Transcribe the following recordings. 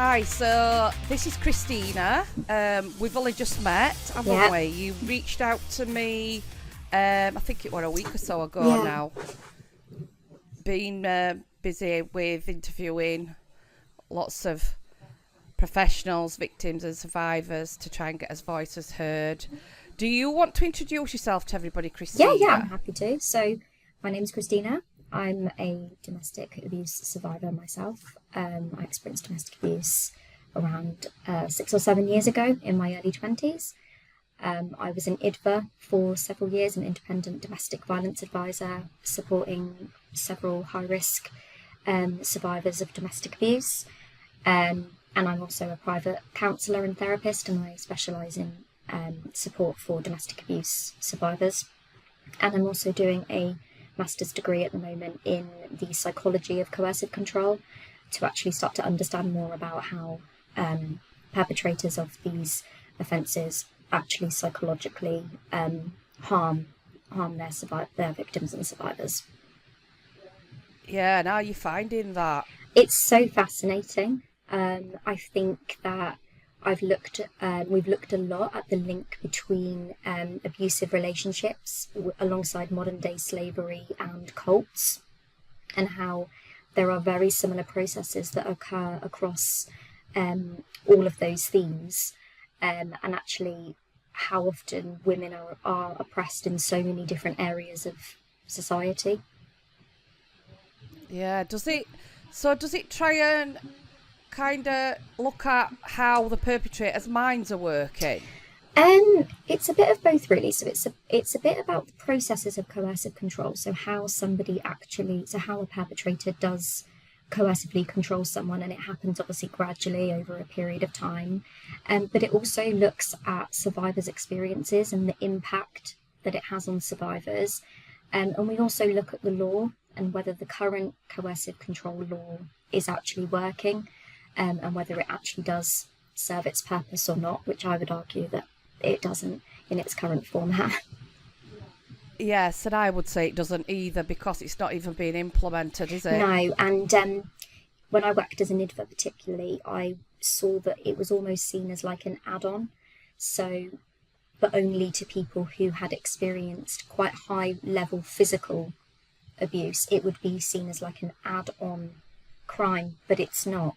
Hi, so this is Christina. We've only just met, haven't we? You reached out to me, I think it was a week or so ago now. Been busy with interviewing lots of professionals, victims and survivors to try and get his voices heard. Do you want to introduce yourself to everybody, Christina? Yeah, I'm happy to. So my name's Christina. I'm a domestic abuse survivor myself. I experienced domestic abuse around 6 or 7 years ago in my early 20s. I was in IDVA for several years, an independent domestic violence advisor, supporting several high-risk survivors of domestic abuse. And I'm also a private counsellor and therapist, and I specialise in support for domestic abuse survivors. And I'm also doing a master's degree at the moment in the psychology of coercive control to actually start to understand more about how perpetrators of these offences actually psychologically harm their victims and survivors. Yeah, now you're finding that. It's so fascinating. I think that we've looked a lot at the link between abusive relationships alongside modern day slavery and cults, and how there are very similar processes that occur across all of those themes, and actually how often women are oppressed in so many different areas of society. Yeah, does it try and kind of look at how the perpetrators' minds are working? It's a bit of both, really. So it's a bit about the processes of coercive control. So how a perpetrator does coercively control someone, and it happens obviously gradually over a period of time. But it also looks at survivors' experiences and the impact that it has on survivors. And we also look at the law and whether the current coercive control law is actually working. And whether it actually does serve its purpose or not, which I would argue that it doesn't in its current format. Yes, and I would say it doesn't either, because it's not even being implemented, is it? No, and when I worked as an IDVA particularly, I saw that it was almost seen as like an add-on, but only to people who had experienced quite high-level physical abuse. It would be seen as like an add-on crime, but it's not.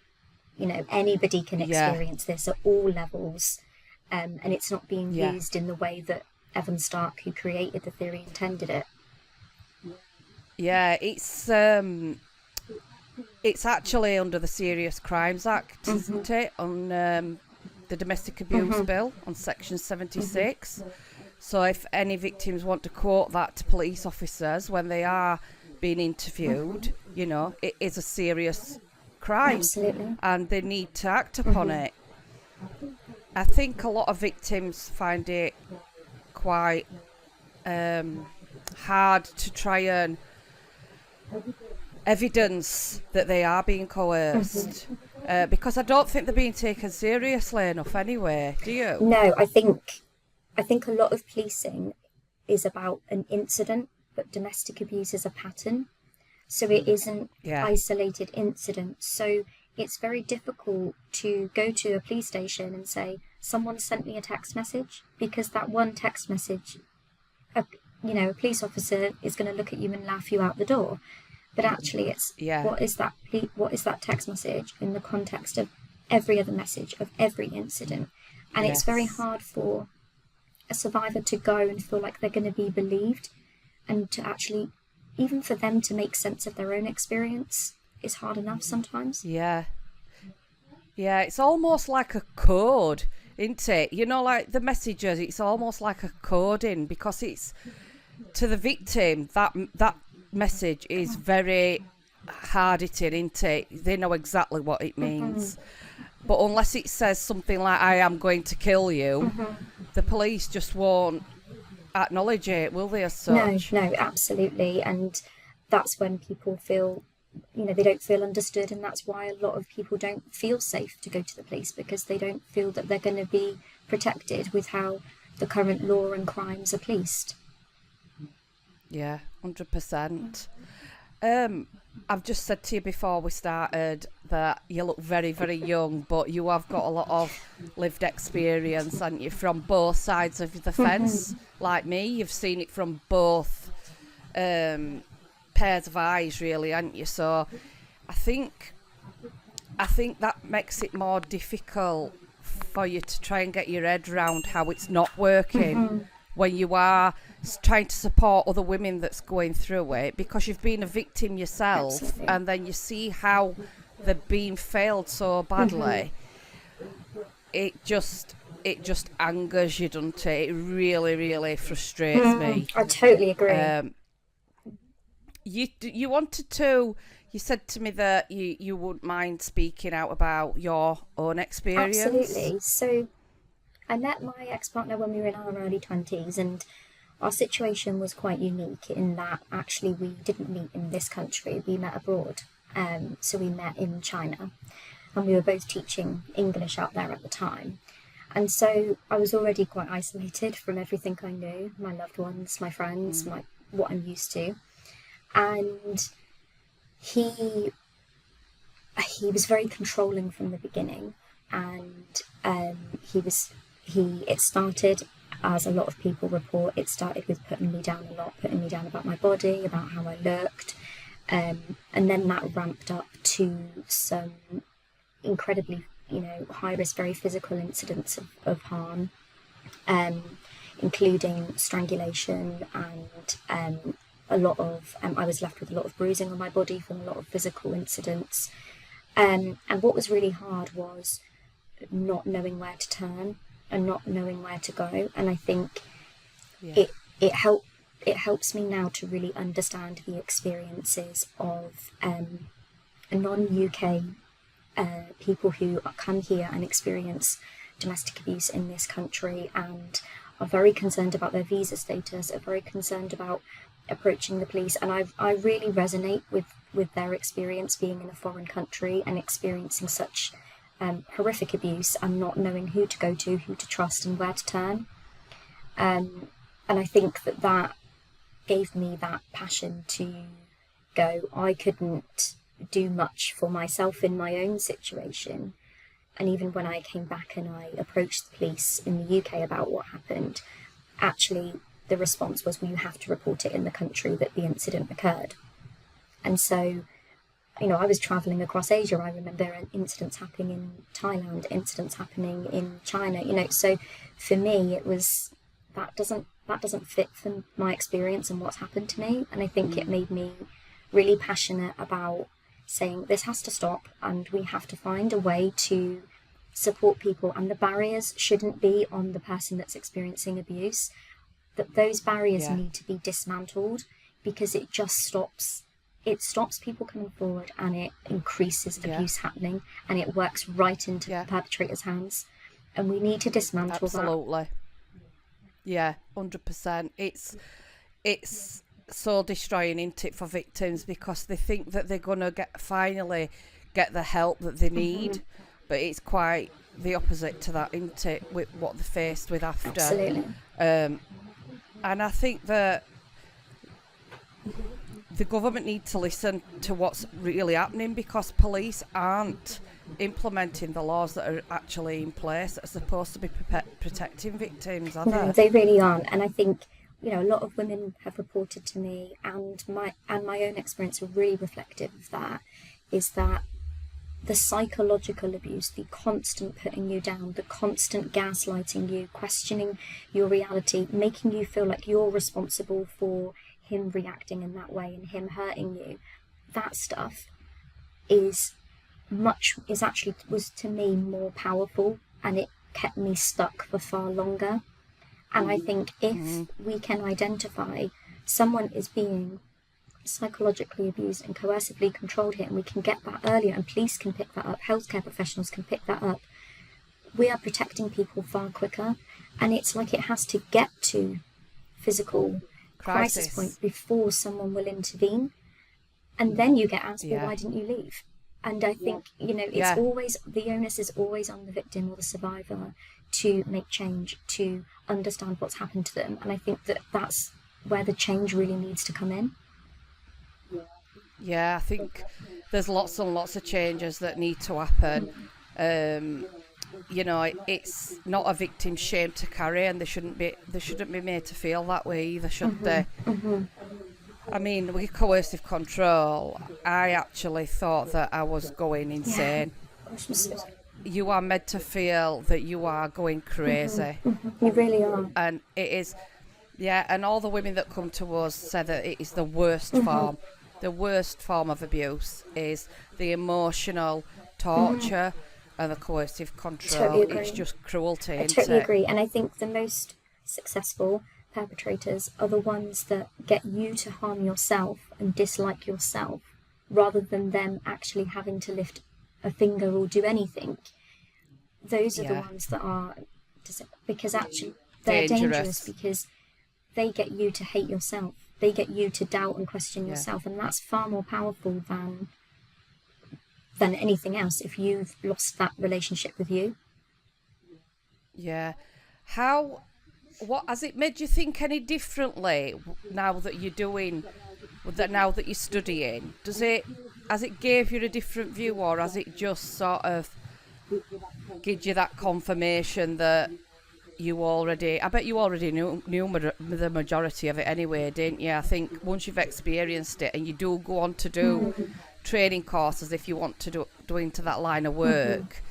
You know, anybody can experience this at all levels, and it's not being used in the way that Evan Stark, who created the theory, intended it. Yeah, it's actually under the Serious Crimes Act, isn't it? On the Domestic Abuse Bill, on Section 76. So if any victims want to quote that to police officers when they are being interviewed, you know, it is a serious crime. Absolutely. And they need to act upon it. I think a lot of victims find it quite hard to try and evidence that they are being coerced, because I don't think they're being taken seriously enough anyway. Do you? No, I think a lot of policing is about an incident, but domestic abuse is a pattern. So it isn't isolated incidents. So it's very difficult to go to a police station and say, someone sent me a text message, because that one text message, a police officer is going to look at you and laugh you out the door. But actually it's, what is that text message in the context of every other message, of every incident? And it's very hard for a survivor to go and feel like they're going to be believed, and to actually, even for them to make sense of their own experience is hard enough sometimes. Yeah, it's almost like a code, isn't it? You know, like the messages, it's almost like a coding, because it's, to the victim, that message is very hard-hitting, isn't it? They know exactly what it means. But unless it says something like, I am going to kill you, the police just won't acknowledge it, will they, as such? No, absolutely. And that's when people feel, they don't feel understood, and that's why a lot of people don't feel safe to go to the police, because they don't feel that they're going to be protected with how the current law and crimes are policed. Yeah, 100%. I've just said to you before we started that you look very, very young, but you have got a lot of lived experience, haven't you, from both sides of the fence. Like me, you've seen it from both pairs of eyes, really, haven't you? So I think that makes it more difficult for you to try and get your head around how it's not working when you are trying to support other women that's going through it, because you've been a victim yourself. Absolutely. And then you see how they're being failed so badly. It just angers you, doesn't it? It really, really frustrates me. I totally agree. You wanted to. You said to me that you wouldn't mind speaking out about your own experience. Absolutely. So I met my ex-partner when we were in our early 20s, and our situation was quite unique in that actually we didn't meet in this country, we met abroad. So we met in China, and we were both teaching English out there at the time. And so I was already quite isolated from everything I knew, my loved ones, my friends, what I'm used to. And he was very controlling from the beginning, and it started, as a lot of people report, it started with putting me down a lot, putting me down about my body, about how I looked, and then that ramped up to some incredibly, high risk, very physical incidents of harm, including strangulation, and a lot of I was left with a lot of bruising on my body from a lot of physical incidents, and what was really hard was not knowing where to turn and not knowing where to go. And I think it helps me now to really understand the experiences of non-UK people who come here and experience domestic abuse in this country and are very concerned about their visa status, are very concerned about approaching the police. And I really resonate with their experience being in a foreign country and experiencing such horrific abuse and not knowing who to go to, who to trust, and where to turn. And I think that gave me that passion to go, I couldn't do much for myself in my own situation. And even when I came back and I approached the police in the UK about what happened, actually the response was, well, you have to report it in the country that the incident occurred. And so, I was travelling across Asia. I remember incidents happening in Thailand, incidents happening in China, so for me it was, that doesn't fit for my experience and what's happened to me. And I think it made me really passionate about saying this has to stop, and we have to find a way to support people, and the barriers shouldn't be on the person that's experiencing abuse, that those barriers need to be dismantled, because it just stops people coming forward, and it increases abuse happening, and it works right into the perpetrator's hands, and we need to dismantle that. Absolutely. Yeah, 100%. It's so destroying, isn't it, for victims, because they think that they're going to finally get the help that they need, but it's quite the opposite to that, isn't it, with what they're faced with after. Absolutely. And I think that the government need to listen to what's really happening, because police aren't implementing the laws that are actually in place that are supposed to be protecting victims, are No, they really aren't. And I think, a lot of women have reported to me, and my own experience are really reflective of that, is that the psychological abuse, the constant putting you down, the constant gaslighting you, questioning your reality, making you feel like you're responsible for him reacting in that way and him hurting you, that stuff was to me more powerful, and it kept me stuck for far longer. And I think if we can identify someone is being psychologically abused and coercively controlled here, and we can get that earlier, and police can pick that up, healthcare professionals can pick that up, we are protecting people far quicker. And it's like it has to get to physical crisis point before someone will intervene, and then you get asked, well, why didn't you leave? And I think it's always, the onus is always on the victim or the survivor to make change, to understand what's happened to them. And I think that's where the change really needs to come in. I think there's lots and lots of changes that need to happen. You know, it's not a victim's shame to carry, and they shouldn't be made to feel that way either, should they? I mean, with coercive control, I actually thought that I was going insane. You are meant to feel that you are going crazy. You really are. And it is, yeah, and all the women that come to us say that it is the worst form. The worst form of abuse is the emotional torture and the coercive control. Totally agree. It's just cruelty, I isn't totally it? agree. And I think the most successful perpetrators are the ones that get you to harm yourself and dislike yourself, rather than them actually having to lift a finger or do anything. Those are the ones that are, because actually they're dangerous because they get you to hate yourself. They get you to doubt and question yourself, and that's far more powerful than anything else if you've lost that relationship with you. Yeah. What has it made you think any differently now that you're studying? Has it gave you a different view, or has it just sort of give you that confirmation that I bet you already knew the majority of it anyway, didn't you? I think once you've experienced it, and you do go on to do training courses if you want to do into that line of work,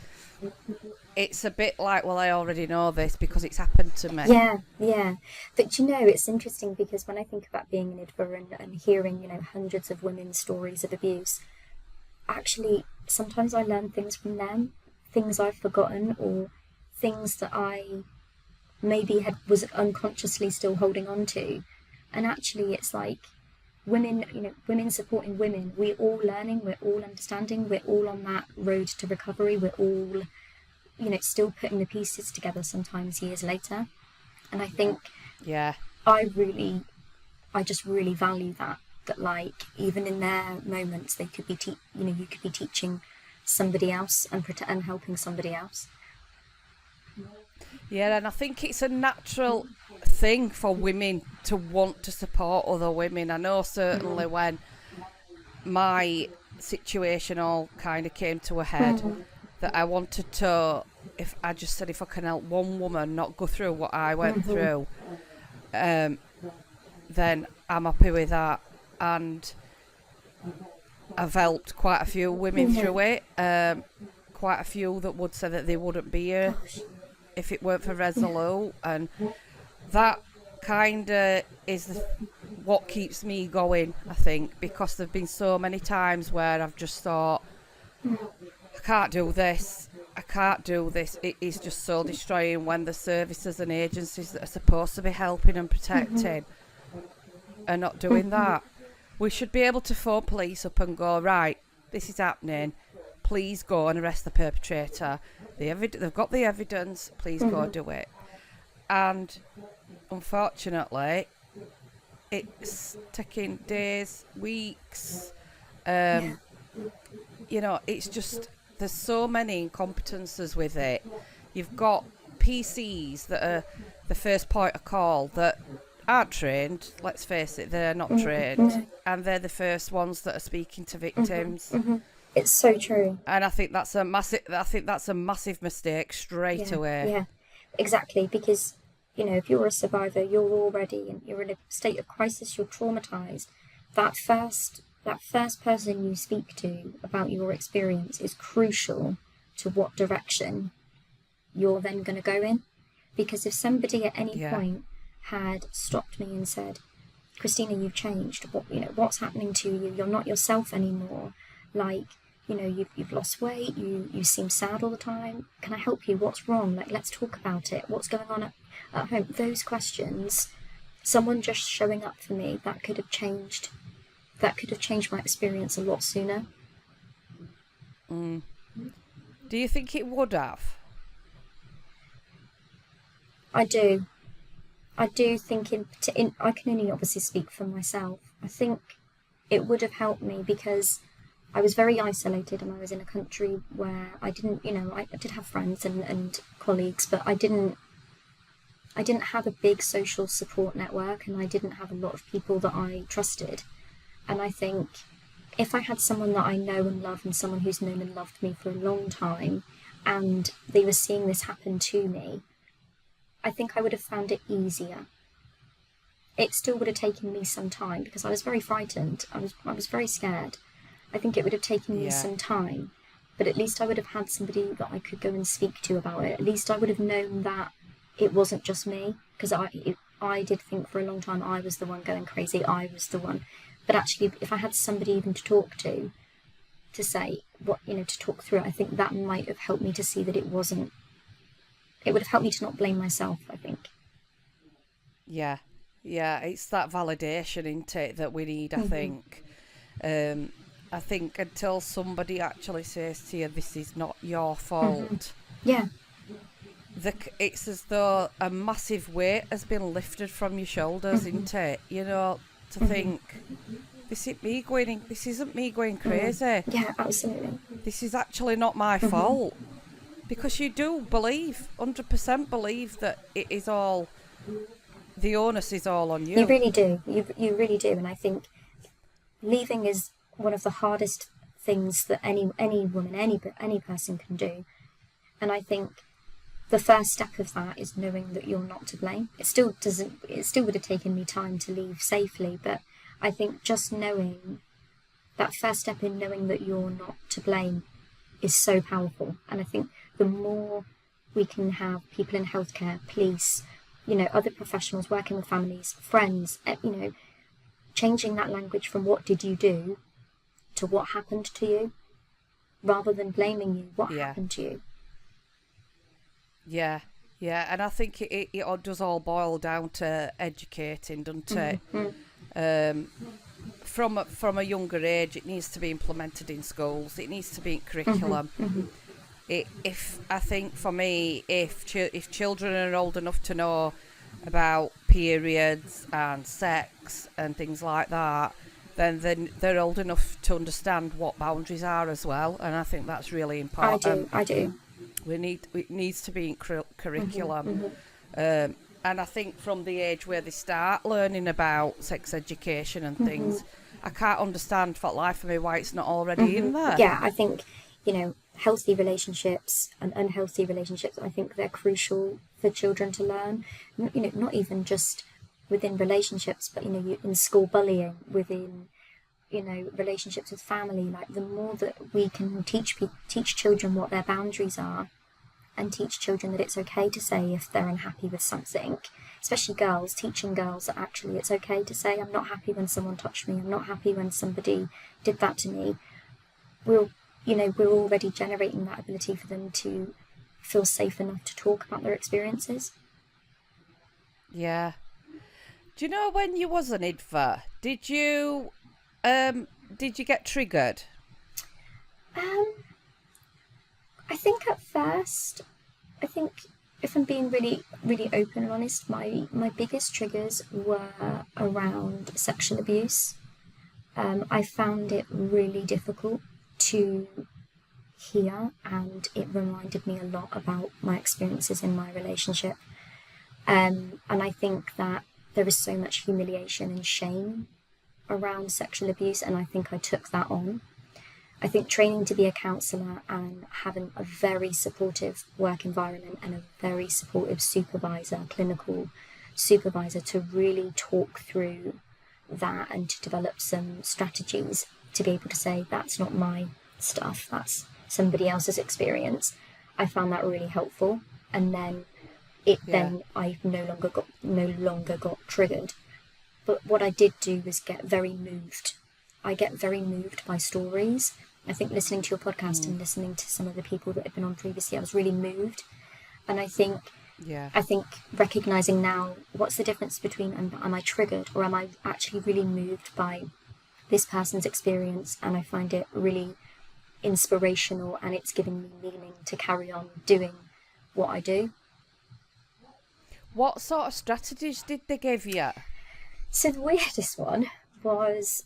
it's a bit like, well, I already know this because it's happened to me. Yeah. But you know, it's interesting because when I think about being an IDVA and hearing, you know, hundreds of women's stories of abuse, actually, sometimes I learn things from them, things I've forgotten, or things that I maybe was unconsciously still holding on to. And actually, it's like women supporting women. We're all learning, we're all understanding, we're all on that road to recovery. We're all, you know, still putting the pieces together sometimes years later. And I think I just really value that like even in their moments they could be you could be teaching somebody else and helping somebody else. Yeah, and I think it's a natural thing for women to want to support other women. I know certainly when my situation all kind of came to a head, that I wanted to, if I can help one woman not go through what I went through, then I'm happy with that. And I've helped quite a few women through it, quite a few that would say that they wouldn't be here if it weren't for Resolute, and that kind of is what keeps me going, I think, because there've been so many times where I've just thought, I can't do this. It is just so destroying when the services and agencies that are supposed to be helping and protecting are not doing that. We should be able to phone police up and go, right, this is happening, please go and arrest the perpetrator. They've got the evidence, please go do it. And unfortunately, it's taking days, weeks. You know, it's just, there's so many incompetences with it. You've got PCs that are the first point of call that aren't trained, let's face it, they're not trained, and they're the first ones that are speaking to victims. It's so true. And I think that's a massive mistake straight away. Yeah, exactly, because, you know, if you're a survivor, you're already you're in a state of crisis, you're traumatized. That first person you speak to about your experience is crucial to what direction you're then going to go in. Because if somebody at any point had stopped me and said, Christina, you've changed, what's happening to you, you're not yourself anymore, like, you know, you've lost weight, you seem sad all the time, can I help you, what's wrong, like, let's talk about it, what's going on at home, those questions, someone just showing up for me, that could have changed my experience a lot sooner. Do you think it would have? I do think I can only obviously speak for myself. I think it would have helped me because I was very isolated and I was in a country where I didn't, you know, I did have friends and colleagues, but I didn't have a big social support network, and I didn't have a lot of people that I trusted. And I think if I had someone that I know and love, and someone who's known and loved me for a long time, and they were seeing this happen to me, I think I would have found it easier. It still would have taken me some time, because I was very frightened. I was very scared. I think it would have taken me some time, but at least I would have had somebody that I could go and speak to about it. At least I would have known that it wasn't just me, because I did think for a long time I was the one going crazy. I was the one. But actually, if I had somebody even to talk to say what, to talk through it, I think that might have helped me to see that it wasn't. It would have helped me to not blame myself, I think. Yeah, it's that validation, isn't it, that we need, I think. I think until somebody actually says to you, this is not your fault. Yeah. It's as though a massive weight has been lifted from your shoulders, isn't it? To think, this isn't me going crazy. Yeah, absolutely. This is actually not my fault. Because you do believe, 100% believe that it is all, the onus is all on you. You really do. You really do. And I think leaving is one of the hardest things that any woman, any person can do. And I think the first step of that is knowing that you're not to blame. It still would have taken me time to leave safely, but I think just knowing that first step in knowing that you're not to blame is so powerful. And I think the more we can have people in healthcare, police, other professionals working with families, friends, changing that language from what did you do to what happened to you, rather than blaming you, what happened to you. Yeah, and I think it all does all boil down to educating, doesn't it? From a younger age, it needs to be implemented in schools. It needs to be in curriculum. I think for me, if children are old enough to know about periods and sex and things like that, then they're old enough to understand what boundaries are as well. And I think that's really important. I do. It needs to be in curriculum. And I think from the age where they start learning about sex education and things, I can't understand for life of me why it's not already in there. Yeah, I think, healthy relationships and unhealthy relationships, I think they're crucial for children to learn. Not even just within relationships, but, in school bullying, within, relationships with family. Like, the more that we can teach children what their boundaries are, and teach children that it's okay to say if they're unhappy with something, especially girls, teaching girls that actually it's okay to say, I'm not happy when someone touched me, I'm not happy when somebody did that to me. We're already generating that ability for them to feel safe enough to talk about their experiences. Yeah. Do you know when you was an IDVA, did you get triggered? I think at first, if I'm being really, really open and honest, my biggest triggers were around sexual abuse. I found it really difficult to hear, and it reminded me a lot about my experiences in my relationship. And I think that there is so much humiliation and shame around sexual abuse, and I think I took that on. I think training to be a counsellor and having a very supportive work environment and a very supportive clinical supervisor to really talk through that and to develop some strategies to be able to say, that's not my stuff, that's somebody else's experience. I found that really helpful. And then I no longer got triggered. But what I did do was get very moved. I get very moved by stories. I think listening to your podcast and listening to some of the people that have been on previously, I was really moved. And I think recognizing now, what's the difference between am I triggered or am I actually really moved by this person's experience, and I find it really inspirational and it's giving me meaning to carry on doing what I do. What sort of strategies did they give you? So the weirdest one was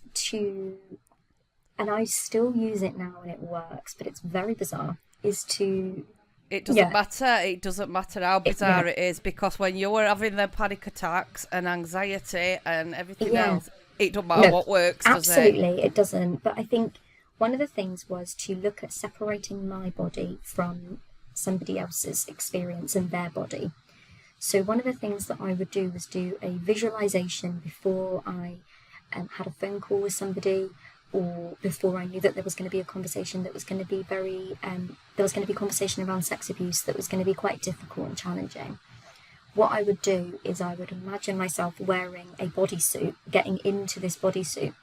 and I still use it now and it works, but it's very bizarre, It doesn't matter how bizarre it is, because when you were having the panic attacks and anxiety and everything else, it doesn't matter what works, does it? Absolutely, it doesn't. But I think one of the things was to look at separating my body from somebody else's experience and their body. So one of the things that I would do was do a visualization before I had a phone call with somebody, or before I knew that there was going to be a conversation that was going to be there was going to be conversation around sex abuse that was going to be quite difficult and challenging. What I would do is I would imagine myself wearing a bodysuit, getting into this bodysuit.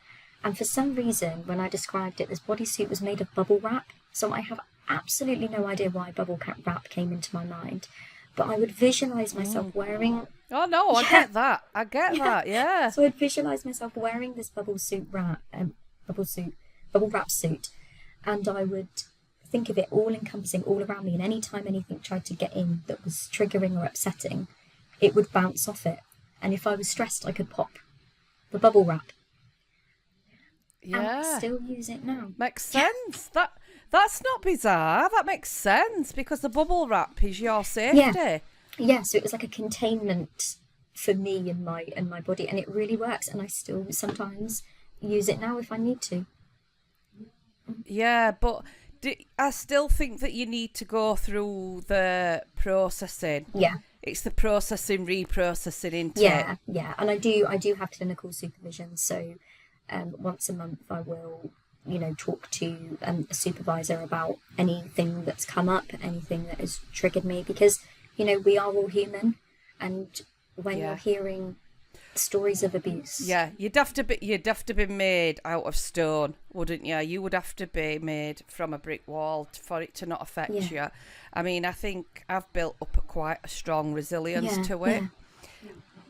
And for some reason, when I described it, this bodysuit was made of bubble wrap. So I have absolutely no idea why bubble wrap came into my mind. But I would visualise myself wearing... Oh, no, I get that. I get that, yeah. So I'd visualise myself wearing this bubble wrap suit. And I would think of it all encompassing all around me. And any time anything tried to get in that was triggering or upsetting, it would bounce off it. And if I was stressed, I could pop the bubble wrap. Yeah. And I still use it now. Makes sense. That's not bizarre. That makes sense, because the bubble wrap is your safety. Yeah, so it was like a containment for me and my body, and it really works. And I still sometimes use it now if I need to. Yeah, but I still think that you need to go through the processing. Yeah. It's the processing, reprocessing into Yeah, and I do have clinical supervision. So once a month I will, talk to a supervisor about anything that's come up, anything that has triggered me, because, we are all human, and when you're hearing stories of abuse. Yeah, you'd have to be made out of stone, wouldn't you? You would have to be made from a brick wall for it to not affect you. I mean, I think I've built up quite a strong resilience to it.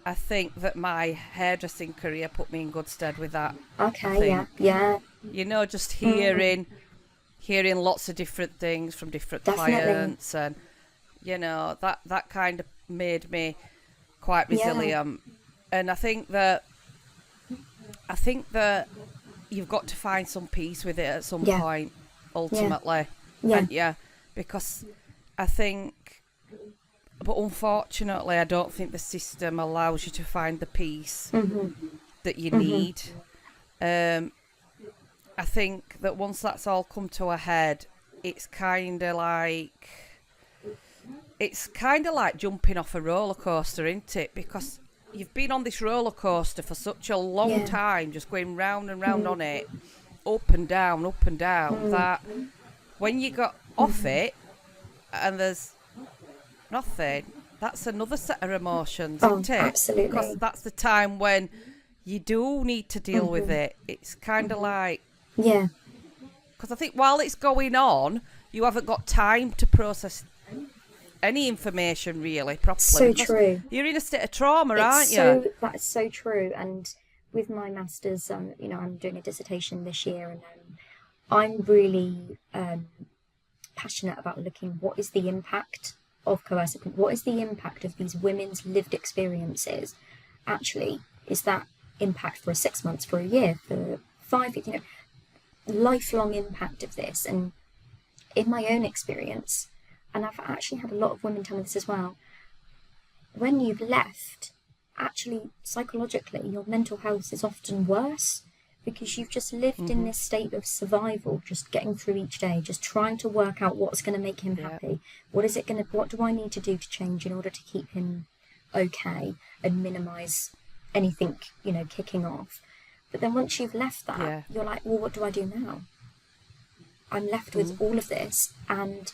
I think that my hairdressing career put me in good stead with that. Okay, yeah. Just hearing lots of different things from different clients, and that kind of made me quite resilient. And I think that you've got to find some peace with it at some point, ultimately. And because I think, but unfortunately, I don't think the system allows you to find the peace that you need. I think that once that's all come to a head, it's kind of like jumping off a roller coaster, isn't it? Because you've been on this roller coaster for such a long time, just going round and round on it, up and down, that when you got off it and there's nothing, that's another set of emotions, isn't it? Absolutely. Because that's the time when you do need to deal with it. It's kind of like... Yeah. Because I think while it's going on, you haven't got time to process any information really properly. So true. You're in a state of trauma, aren't you? That's so true. And with my masters, I'm doing a dissertation this year, and I'm really passionate about looking what is the impact of coercive, what is the impact of these women's lived experiences. Actually, is that impact for 6 months, for a year, for 5 years, lifelong impact of this. And in my own experience, and I've actually had a lot of women tell me this as well, when you've left, actually psychologically your mental health is often worse, because you've just lived in this state of survival, just getting through each day, just trying to work out what's going to make him happy. What do I need to do to change in order to keep him okay and minimise anything, kicking off. But then once you've left that, you're like, well, what do I do now? I'm left with all of this, and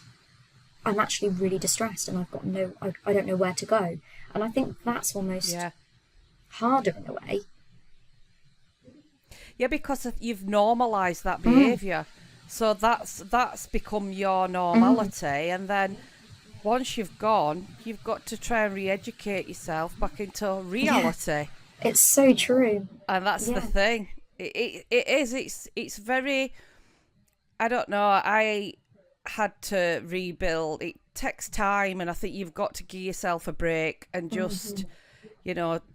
I'm actually really distressed, and I've got I don't know where to go. And I think that's almost harder in a way. Yeah, because you've normalised that behaviour. So that's become your normality. And then once you've gone, you've got to try and re-educate yourself back into reality. Yeah. It's so true. And that's the thing. It is. It's very... I don't know. I had to rebuild. It takes time, and I think you've got to give yourself a break and just...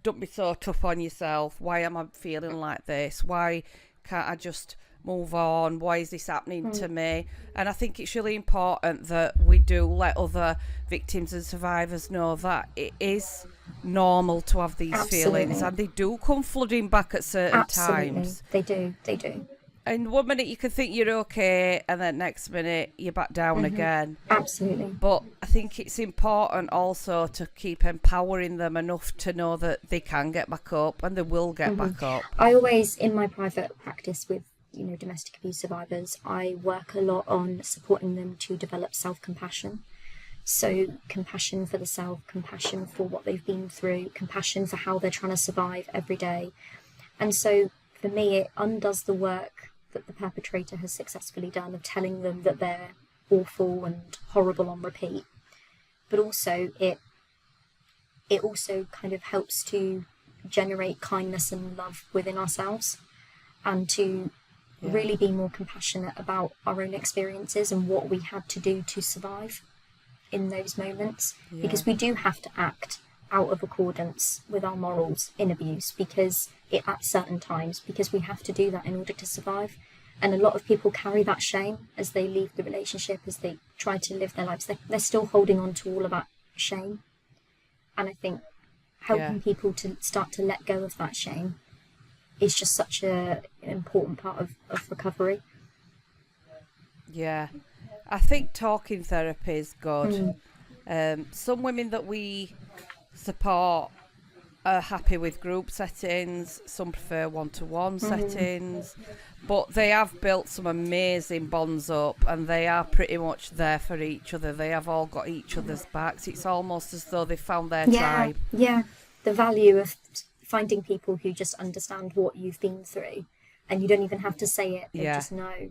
don't be so tough on yourself. Why am I feeling like this? Why can't I just move on. Why is this happening to me? And I think it's really important that we do let other victims and survivors know that it is normal to have these feelings, and they do come flooding back at certain times. They do. And one minute you can think you're okay, and then next minute you're back down again. Absolutely. But I think it's important also to keep empowering them enough to know that they can get back up, and they will get back up. I always, in my private practice with, domestic abuse survivors, I work a lot on supporting them to develop self-compassion. So compassion for the self, compassion for what they've been through, compassion for how they're trying to survive every day. And so for me, it undoes the work that the perpetrator has successfully done of telling them that they're awful and horrible on repeat. But also it also kind of helps to generate kindness and love within ourselves, and to really be more compassionate about our own experiences and what we had to do to survive in those moments. Because we do have to act out of accordance with our morals in abuse, because at certain times, because we have to do that in order to survive. And a lot of people carry that shame as they leave the relationship, as they try to live their lives. They're still holding on to all of that shame. And I think helping people to start to let go of that shame is just such an important part of recovery. Yeah, I think talking therapy is good. Some women that we support are happy with group settings, some prefer one-to-one settings, but they have built some amazing bonds up, and they are pretty much there for each other. They have all got each other's backs. It's almost as though they found their tribe. Yeah, the value of finding people who just understand what you've been through, and you don't even have to say it. They just know,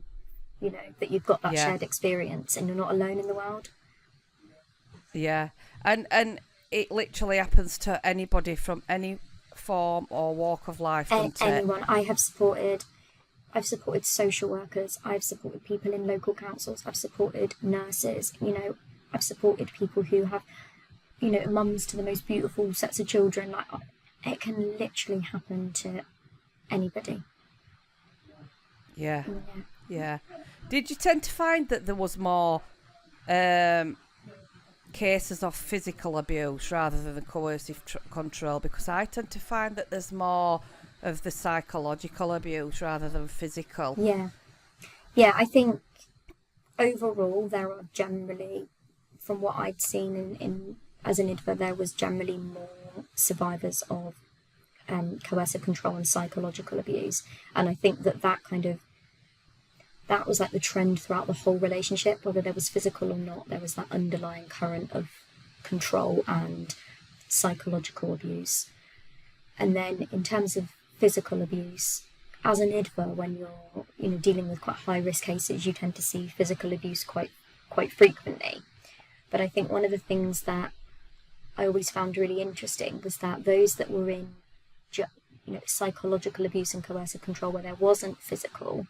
that you've got that shared experience and you're not alone in the world. Yeah, and it literally happens to anybody from any form or walk of life, doesn't it? Anyone. I've supported social workers, I've supported people in local councils, I've supported nurses, I've supported people who have, mums to the most beautiful sets of children. Like, it can literally happen to anybody. Yeah. Did you tend to find that there was more cases of physical abuse rather than the coercive control? Because I tend to find that there's more of the psychological abuse rather than physical. Yeah, I think overall there are generally, from what I'd seen in as an IDVA, there was generally more survivors of coercive control and psychological abuse. And I think that was like the trend throughout the whole relationship. Whether there was physical or not, there was that underlying current of control and psychological abuse. And then in terms of physical abuse, as an IDVA, when you're dealing with quite high risk cases, you tend to see physical abuse quite frequently. But I think one of the things that I always found really interesting was that those that were in psychological abuse and coercive control where there wasn't physical,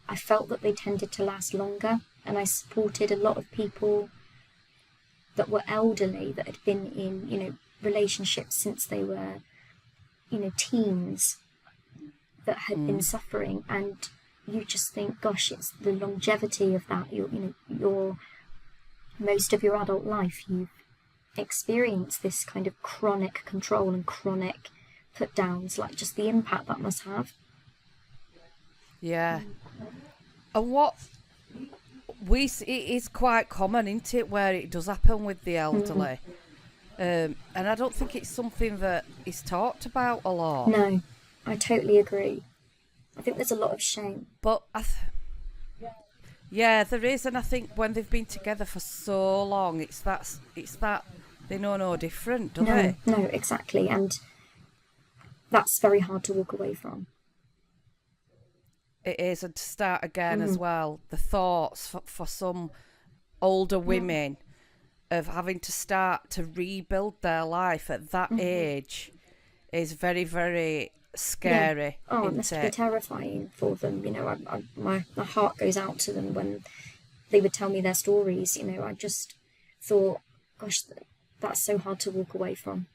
I felt that they tended to last longer. And I supported a lot of people that were elderly, that had been in relationships since they were teens, that had been suffering. And you just think, gosh, it's the longevity of that. Your most of your adult life, you've experienced this kind of chronic control and chronic put downs, like just the impact that must have. Yeah. And what it is quite common, isn't it, where it does happen with the elderly. And I don't think it's something that is talked about a lot. No, I totally agree. I think there's a lot of shame. But yeah, there is, and I think when they've been together for so long, it's that they know no different, don't they? No, exactly, and that's very hard to walk away from. It is, and to start again as well. The thoughts for some older women of having to start to rebuild their life at that age is very, very scary. Yeah. Oh, it must be terrifying for them. My heart goes out to them when they would tell me their stories. I just thought, gosh, that's so hard to walk away from.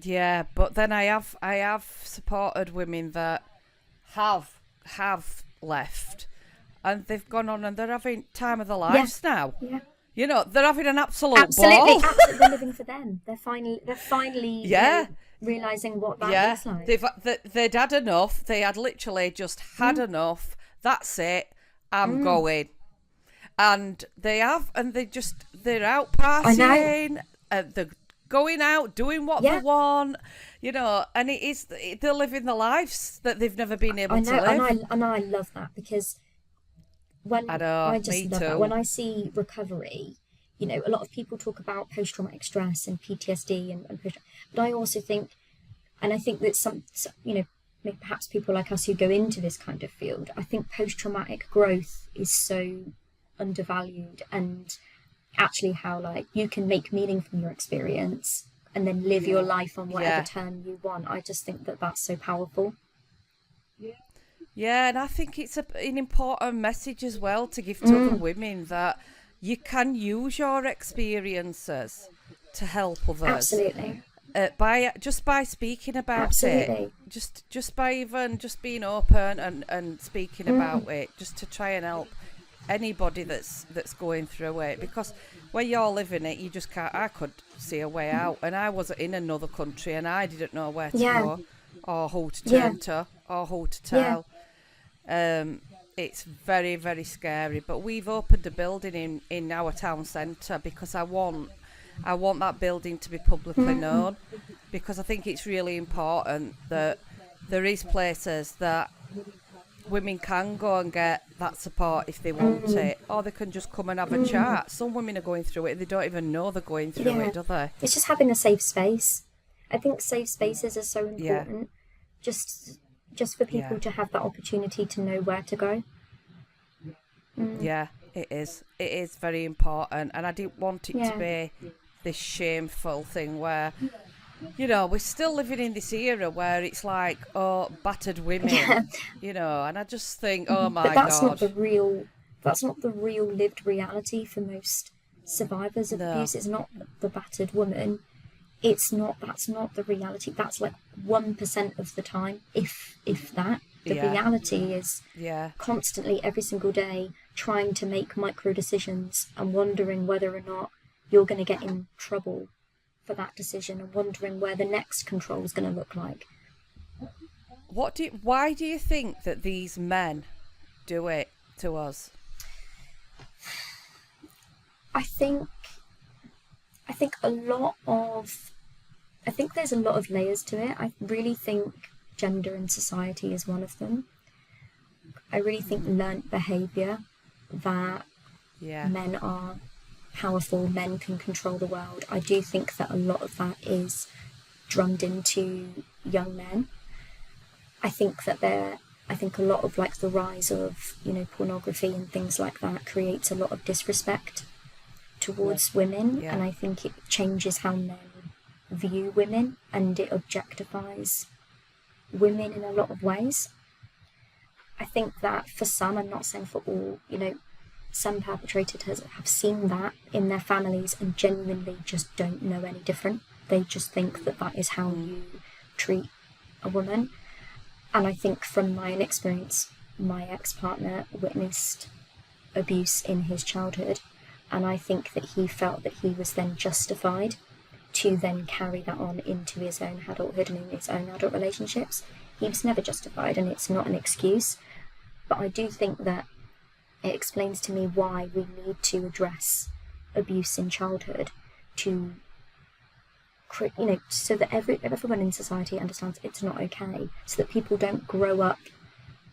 Yeah, but then I have supported women that have have left, and they've gone on and they're having time of their lives now. Yeah. You know, they're having an absolute Absolutely, ball. absolutely, they're living for them. They're finally realizing what that looks like. They'd had enough. They had literally just had enough. That's it. I'm going. And they have, and they're out partying. They're going out, doing what they want, you know, and they're living the lives that they've never been able to live. And I love that, because I just love that. When I see recovery, you know, a lot of people talk about post-traumatic stress and PTSD and but I also think, and I think that some, you know, perhaps people like us who go into this kind of field, I think post-traumatic growth is so undervalued, and actually how, like, you can make meaning from your experience and then live your life on whatever term you want. I just think that that's so powerful. Yeah, and I think it's an important message as well to give to other women, that you can use your experiences to help others. Absolutely. By speaking about it, just by even just being open and speaking about it, just to try and help anybody that's going through it, because when you're living it, you just can't. I could see a way out, and I was in another country and I didn't know where to go or who to turn to or who to tell. It's very, very scary, but we've opened a building in our town centre because I want that building to be publicly known, because I think it's really important that there is places that women can go and get that support if they want it, or they can just come and have a chat. Some women are going through it and they don't even know they're going through it, do they? It's just having a safe space. I think safe spaces are so important, just for people to have that opportunity to know where to go. Yeah, it is very important, and I didn't want it to be this shameful thing where, you know, we're still living in this era where it's like, oh, battered women, you know, and I just think, oh my God. But that's not the real lived reality for most survivors of abuse. It's not the battered woman. That's not the reality. That's like 1% of the time, if that. The reality is constantly, every single day, trying to make micro decisions and wondering whether or not you're going to get in trouble for that decision, and wondering where the next control is going to look like. Why do you think that these men do it to us? I think there's a lot of layers to it. I really think gender in society is one of them. I really think learnt behaviour, that men are powerful, men can control the world. I do think that a lot of that is drummed into young men. I think a lot of, like, the rise of, you know, pornography and things like that creates a lot of disrespect towards women, and I think it changes how men view women, and it objectifies women in a lot of ways. I think that for some, I'm not saying for all, you know, some perpetrators have seen that in their families and genuinely just don't know any different. They just think that that is how you treat a woman. And I think from my own experience, my ex-partner witnessed abuse in his childhood, and I think that he felt that he was then justified to then carry that on into his own adulthood and in his own adult relationships. He was never justified, and it's not an excuse, but I do think that it explains to me why we need to address abuse in childhood, to, you know, so that everyone in society understands it's not okay, so that people don't grow up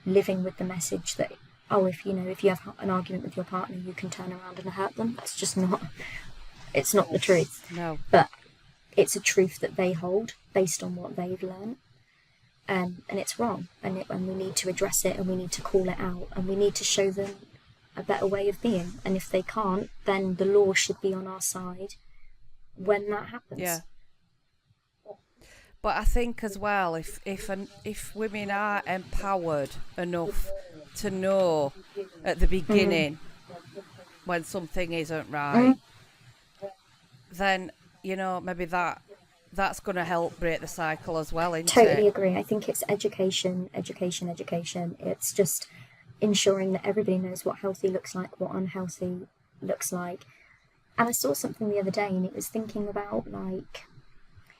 living with the message that, oh, if you have an argument with your partner, you can turn around and hurt them. That's just not, it's not the truth. No. But it's a truth that they hold based on what they've learned. And it's wrong, and we need to address it, and we need to call it out, and we need to show them a better way of being. And if they can't, then the law should be on our side when that happens. Yeah. But I think as well, if women are empowered enough to know at the beginning when something isn't right, then, you know, maybe that that's going to help break the cycle as well, isn't Totally it? agree. I think it's education. It's just ensuring that everybody knows what healthy looks like, what unhealthy looks like. And I saw something the other day, and it was thinking about, like,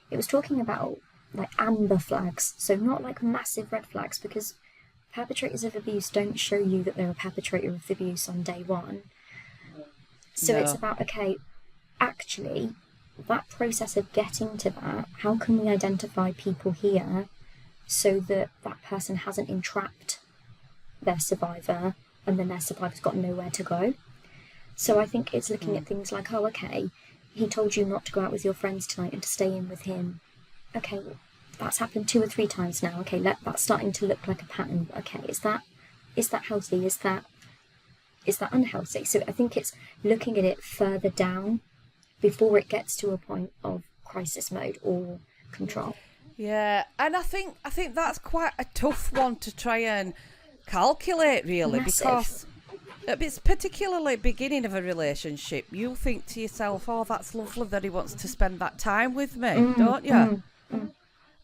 it was talking about, like, amber flags. So not, like, massive red flags, because perpetrators of abuse don't show you that they're a perpetrator of abuse on day one. So it's about, okay, actually, that process of getting to that, how can we identify people here so that that person hasn't entrapped their survivor, and then their survivor's got nowhere to go? So I think it's looking at things like, oh, okay, he told you not to go out with your friends tonight and to stay in with him. Okay, that's happened 2 or 3 times now. Okay, that's starting to look like a pattern. Okay, is that healthy? Is that unhealthy? So I think it's looking at it further down before it gets to a point of crisis mode or control. Yeah, and I think that's quite a tough one to try and calculate, really. Massive. Because it's particularly beginning of a relationship. You think to yourself, oh, that's lovely that he wants to spend that time with me, don't you?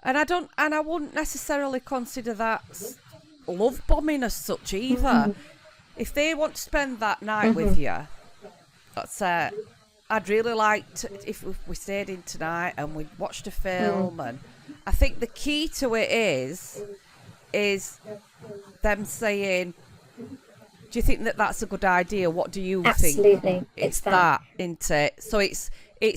And I wouldn't necessarily consider that love bombing as such either. If they want to spend that night with you, that's I'd really like to, if we stayed in tonight and we watched a film, and I think the key to it is them saying, do you think that that's a good idea? What do you think? Absolutely. It's that, isn't it? So it's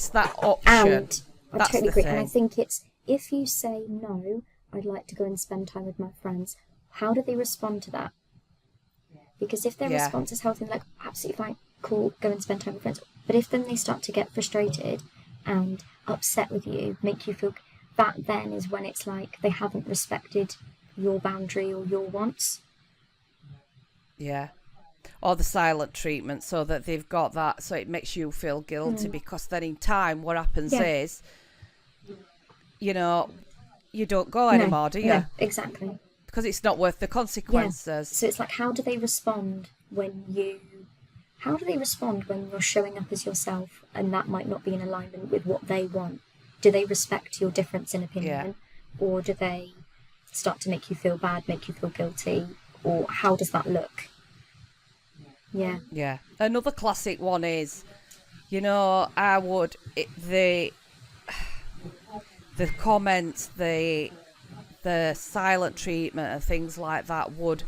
that option. And I that's totally the agree. thing. And I think it's, if you say, no, I'd like to go and spend time with my friends, how do they respond to that? Because if their response is healthy, like, absolutely fine, cool, go and spend time with friends. But if then they start to get frustrated and upset with you, make you feel, that then is when it's like they haven't respected your boundary or your wants. Yeah. Or the silent treatment, so that they've got that, so it makes you feel guilty, because then in time what happens is, you know, you don't go anymore, do you? No, exactly. Because it's not worth the consequences. Yeah. So it's like, how do they respond when you're showing up as yourself and that might not be in alignment with what they want? Do they respect your difference in opinion? Or do they start to make you feel bad, make you feel guilty? Or how does that look? Yeah. Yeah. Another classic one is, you know, the comments, the silent treatment and things like that would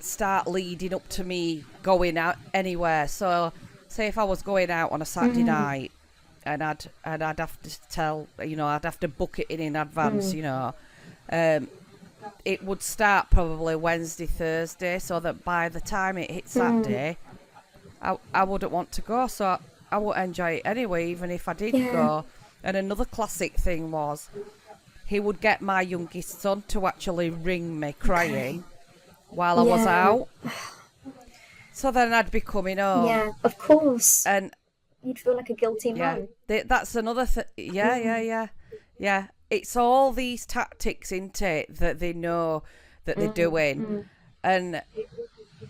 start leading up to me going out anywhere. So say if I was going out on a Saturday night, and I'd have to tell, you know, I'd have to book it in advance, you know, it would start probably Wednesday, Thursday, so that by the time it hits that day, I wouldn't want to go, so I wouldn't enjoy it anyway, even if I did go. And another classic thing was, he would get my youngest son to actually ring me crying while I was out. So then I'd be coming home. Yeah, of course. And you'd feel like a guilty man. That's another thing. Yeah. It's all these tactics, isn't it, that they know that they're doing. And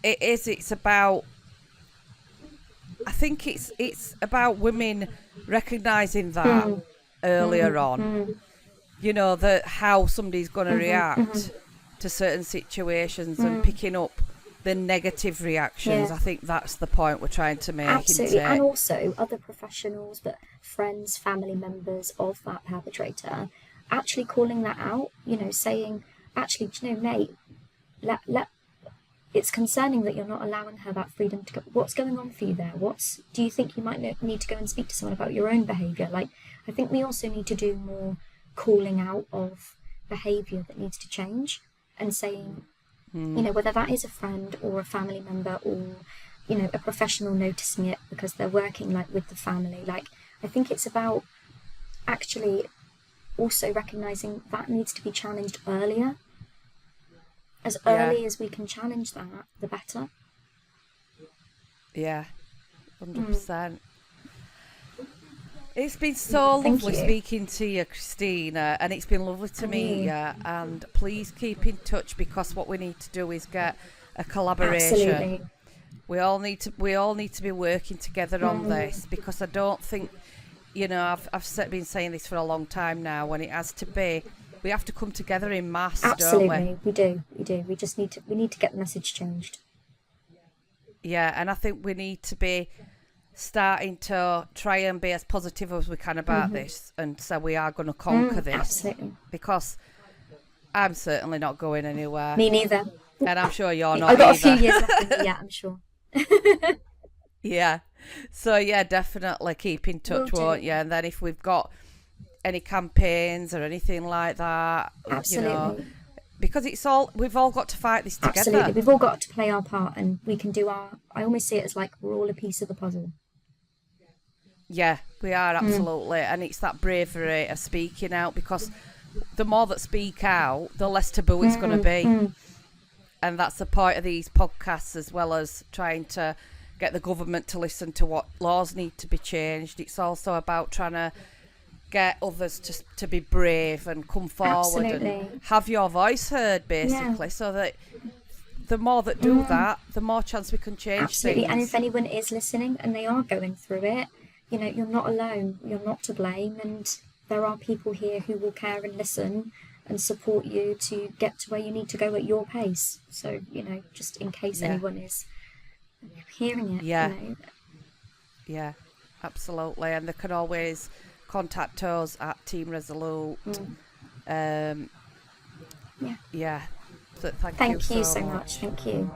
it's about, I think it's about women recognising that earlier on. You know, that how somebody's going to react to certain situations and picking up the negative reactions. I think that's the point we're trying to make. Absolutely. And also other professionals, but friends, family members of that perpetrator, actually calling that out, you know, saying, actually, do you know, mate, it's concerning that you're not allowing her that freedom to go. What's going on for you there? Do you think you might need to go and speak to someone about your own behaviour? Like, I think we also need to do more calling out of behaviour that needs to change, and saying, you know, whether that is a friend or a family member or, you know, a professional noticing it because they're working like with the family. Like, I think it's about actually also recognising that needs to be challenged earlier. As early as we can challenge that, the better. Yeah, 100%. It's been so lovely speaking to you, Christina, and it's been lovely to meet you. And please keep in touch, because what we need to do is get a collaboration. Absolutely. We all need to be working together on this, because I don't think you know, been saying this for a long time now, when it has to be, we have to come together in mass, Absolutely, don't we? we do. We just need to get the message changed. Yeah, and I think we need to be starting to try and be as positive as we can about this, and so we are going to conquer this. Absolutely. Because I'm certainly not going anywhere. Me neither. And I'm sure you're not I've got either. a few years left in me, yeah, I'm sure. Yeah. So, yeah, definitely keep in touch, won't you? And then if we've got any campaigns or anything like that, Absolutely. you know, because we've all got to fight this together. Absolutely. We've all got to play our part, and we can do I almost see it as like we're all a piece of the puzzle. Yeah, we are, absolutely. And it's that bravery of speaking out, because the more that speak out, the less taboo it's going to be. And that's the point of these podcasts, as well as trying to get the government to listen to what laws need to be changed. It's also about trying to get others to be brave and come forward and have your voice heard, basically, so that the more that do that, the more chance we can change things. And if anyone is listening and they are going through it, you know, you're not alone, you're not to blame, and there are people here who will care and listen and support you to get to where you need to go at your pace. So, you know, just in case anyone is hearing it. Yeah. You know. Yeah, absolutely. And they can always contact us at Team Resolute. Yeah. So thank Thank you you so so much. Thank you.